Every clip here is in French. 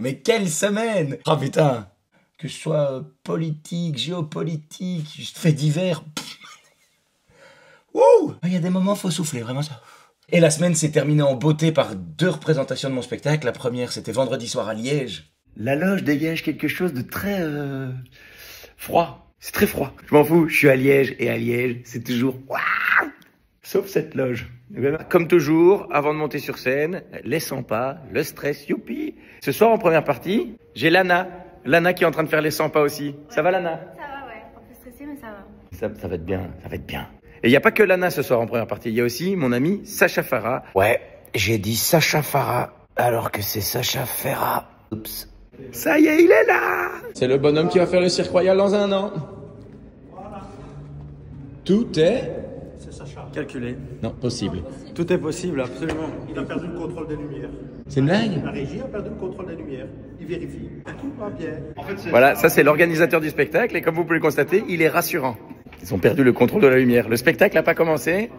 Mais quelle semaine! Oh putain! Que ce soit politique, géopolitique, fait divers. Wouh! Il y a des moments, faut souffler, vraiment ça. Et la semaine s'est terminée en beauté par 2 représentations de mon spectacle. La première, c'était vendredi soir à Liège. La loge dégage quelque chose de très froid. C'est très froid. Je m'en fous, je suis à Liège, et à Liège, c'est toujours waouh! Sauf cette loge. Comme toujours, avant de monter sur scène, les 100 pas, le stress, youpi. Ce soir, en première partie, j'ai Lana. Lana qui est en train de faire les 100 pas aussi. Ça va, Lana? Ça va, ouais. Un peu stressé, mais ça va. Ça va être bien, ça va être bien. Et il n'y a pas que Lana ce soir en première partie. Il y a aussi mon ami Sacha Farah. Ouais, j'ai dit Sacha Farah, alors que c'est Sacha Ferra. Oups. Ça y est, il est là! C'est le bonhomme qui va faire le Cirque Royal dans 1 an. Voilà. Tout est... C'est Sacha. Calculé. Non, possible. Tout est possible, absolument. Il a perdu le contrôle des lumières. C'est une blague? La régie a perdu le contrôle des lumières. Il vérifie. Tout va bien. En fait, Voilà, ça c'est l'organisateur du spectacle et comme vous pouvez le constater, il est rassurant. Ils ont perdu le contrôle de la lumière. Le spectacle n'a pas commencé.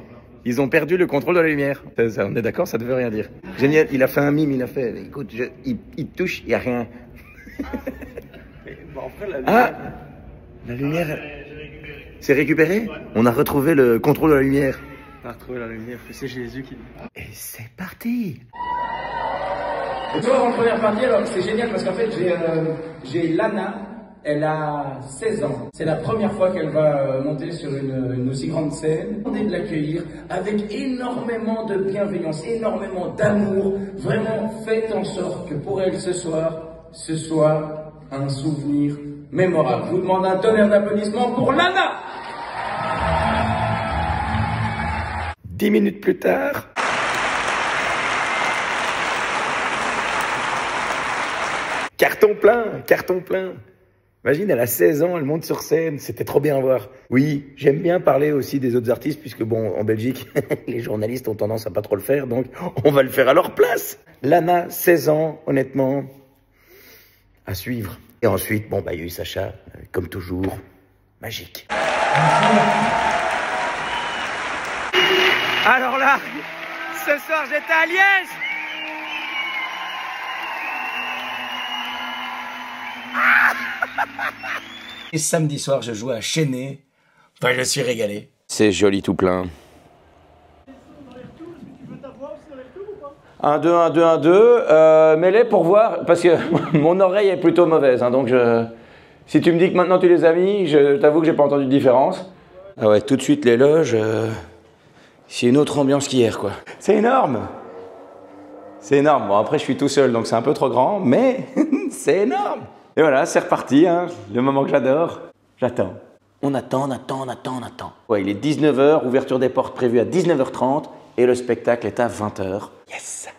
Ils ont perdu le contrôle de la lumière. On est d'accord, ça ne veut rien dire. Génial, il a fait un mime, il a fait... Écoute, il touche, il n'y a rien. Ah, la lumière... C'est récupéré? On a retrouvé le contrôle de la lumière. On a retrouvé la lumière, c'est Jésus qui... Et c'est parti. Et toi, en première partie, alors c'est génial parce qu'en fait, j'ai Lana, elle a 16 ans. C'est la première fois qu'elle va monter sur une aussi grande scène. On est de l'accueillir avec énormément de bienveillance, énormément d'amour. Vraiment, faites en sorte que pour elle ce soit un souvenir mémorable. Je vous demande un tonnerre d'applaudissements pour Lana! 10 minutes plus tard... Carton plein, carton plein. Imagine, elle a 16 ans, elle monte sur scène, c'était trop bien à voir. Oui, j'aime bien parler aussi des autres artistes, puisque bon, en Belgique, les journalistes ont tendance à pas trop le faire, donc on va le faire à leur place. Lana, 16 ans, honnêtement, à suivre. Et ensuite, bon, bah, il y a eu Sacha, comme toujours, magique. Alors là, ce soir, j'étais à Liège. Et samedi soir, je jouais à Chênay. Enfin, je suis régalé. C'est joli tout plein. 1, 2, 1, 2, 1, 2. Mets-les pour voir, parce que mon oreille est plutôt mauvaise. Hein, donc, si tu me dis que maintenant tu les as mis, je t'avoue que j'ai pas entendu de différence. Ah ouais, tout de suite, les loges, c'est une autre ambiance qu'hier, quoi. C'est énorme. C'est énorme. Bon, après, je suis tout seul, donc c'est un peu trop grand, mais c'est énorme. Et voilà, c'est reparti, hein, le moment que j'adore. J'attends. On attend, on attend, on attend, on attend. Ouais, il est 19 h, ouverture des portes prévue à 19 h 30 et le spectacle est à 20 h. Yes!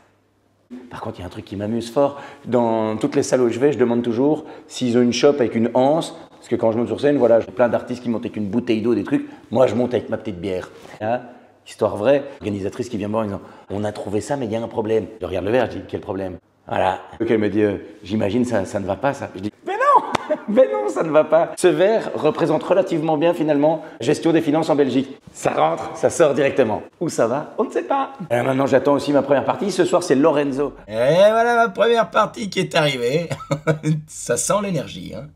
Par contre, il y a un truc qui m'amuse fort. Dans toutes les salles où je vais, je demande toujours s'ils ont une chope avec une anse. Parce que quand je monte sur scène, voilà, j'ai plein d'artistes qui montent avec une bouteille d'eau, des trucs. Moi, je monte avec ma petite bière. Hein? Histoire vraie. L'organisatrice qui vient me voir en disant « On a trouvé ça, mais il y a un problème. » Je regarde le verre, je dis « Quel problème ?» Voilà. Donc elle me dit j'imagine ça ne va pas ça. Je dis mais non, mais non, ça ne va pas. Ce verre représente relativement bien finalement gestion des finances en Belgique. Ça rentre, ça sort directement. Où ça va? On ne sait pas. Et maintenant j'attends aussi ma première partie. Ce soir c'est Lorenzo. Et voilà ma première partie qui est arrivée. Ça sent l'énergie. Hein.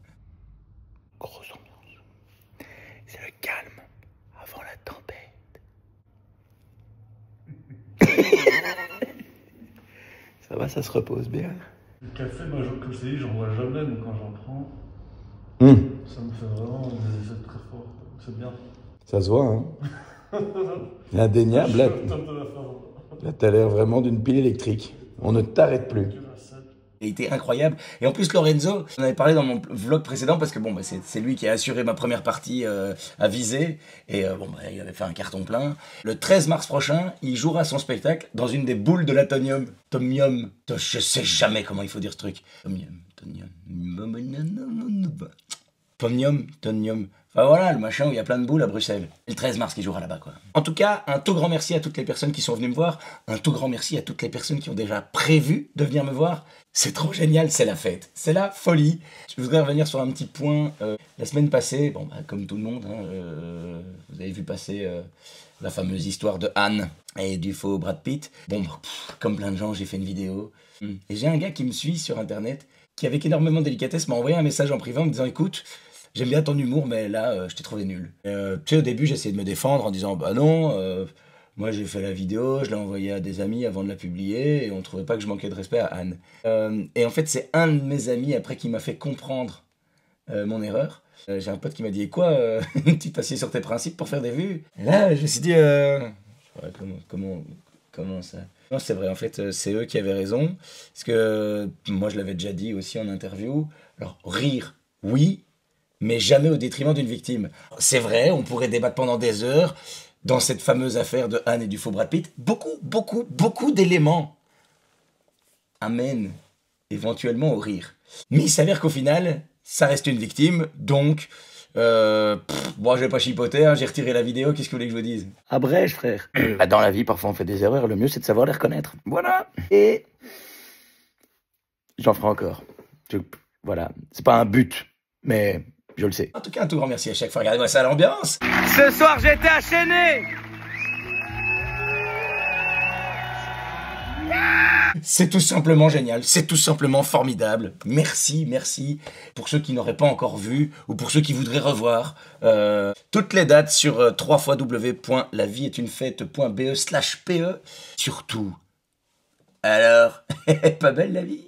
Grosse ambiance. C'est le calme avant la tempête. Ça va, ça se repose bien. Le café, moi, comme je t'ai dit, j'en bois jamais, donc quand j'en prends, ça me fait vraiment des effets très forts. C'est bien. Ça se voit, hein. Indéniable. Là, t'as l'air vraiment d'une pile électrique. On ne t'arrête plus. Il a été incroyable. Et en plus, Lorenzo, on avait parlé dans mon vlog précédent parce que bon, bah, c'est lui qui a assuré ma première partie à Visé. Et bon, bah, il avait fait un carton plein. Le 13 mars prochain, il jouera son spectacle dans une des boules de l'Atonium. Tomium. Je sais jamais comment il faut dire ce truc. Tomium. Tonium. Tonium. Enfin voilà, le machin où il y a plein de boules à Bruxelles. Et le 13 mars qui jouera là-bas, quoi. En tout cas, un tout grand merci à toutes les personnes qui sont venues me voir. Un tout grand merci à toutes les personnes qui ont déjà prévu de venir me voir. C'est trop génial, c'est la fête. C'est la folie. Je voudrais revenir sur un petit point. La semaine passée, bon, bah, comme tout le monde, hein, vous avez vu passer la fameuse histoire de Anne et du faux Brad Pitt. Bon, comme plein de gens, j'ai fait une vidéo. Et j'ai un gars qui me suit sur Internet, qui avec énormément de délicatesse m'a envoyé un message en privé en me disant « Écoute, j'aime bien ton humour, mais là, je t'ai trouvé nul. » Tu sais, au début, j'essayais de me défendre en disant « Bah non, moi j'ai fait la vidéo, je l'ai envoyée à des amis avant de la publier, et on trouvait pas que je manquais de respect à Anne. » Et en fait, c'est un de mes amis, après, qui m'a fait comprendre mon erreur. J'ai un pote qui m'a dit « Et quoi, tu t'assieds sur tes principes pour faire des vues ?» Et là, je me suis dit ouais, comment ça... Non, c'est vrai, en fait, c'est eux qui avaient raison. Parce que moi, je l'avais déjà dit aussi en interview. Alors, rire, oui, mais jamais au détriment d'une victime. C'est vrai, on pourrait débattre pendant des heures dans cette fameuse affaire de Anne et du faux Brad Pitt. Beaucoup d'éléments amènent éventuellement au rire. Mais il s'avère qu'au final, ça reste une victime, donc... Bon, je vais pas chipoter, hein, j'ai retiré la vidéo, qu'est-ce que vous voulez que je vous dise? Abrège, frère. Dans la vie, parfois on fait des erreurs, le mieux c'est de savoir les reconnaître. Voilà. Et j'en ferai encore. Voilà, c'est pas un but, mais je le sais. En tout cas, un tout grand merci à chaque fois. Regardez-moi ça, l'ambiance. Ce soir, j'étais enchaîné. C'est tout simplement génial, c'est tout simplement formidable. Merci pour ceux qui n'auraient pas encore vu ou pour ceux qui voudraient revoir. Toutes les dates sur www.lavieestunefête.be/pe. Surtout, alors, pas belle la vie?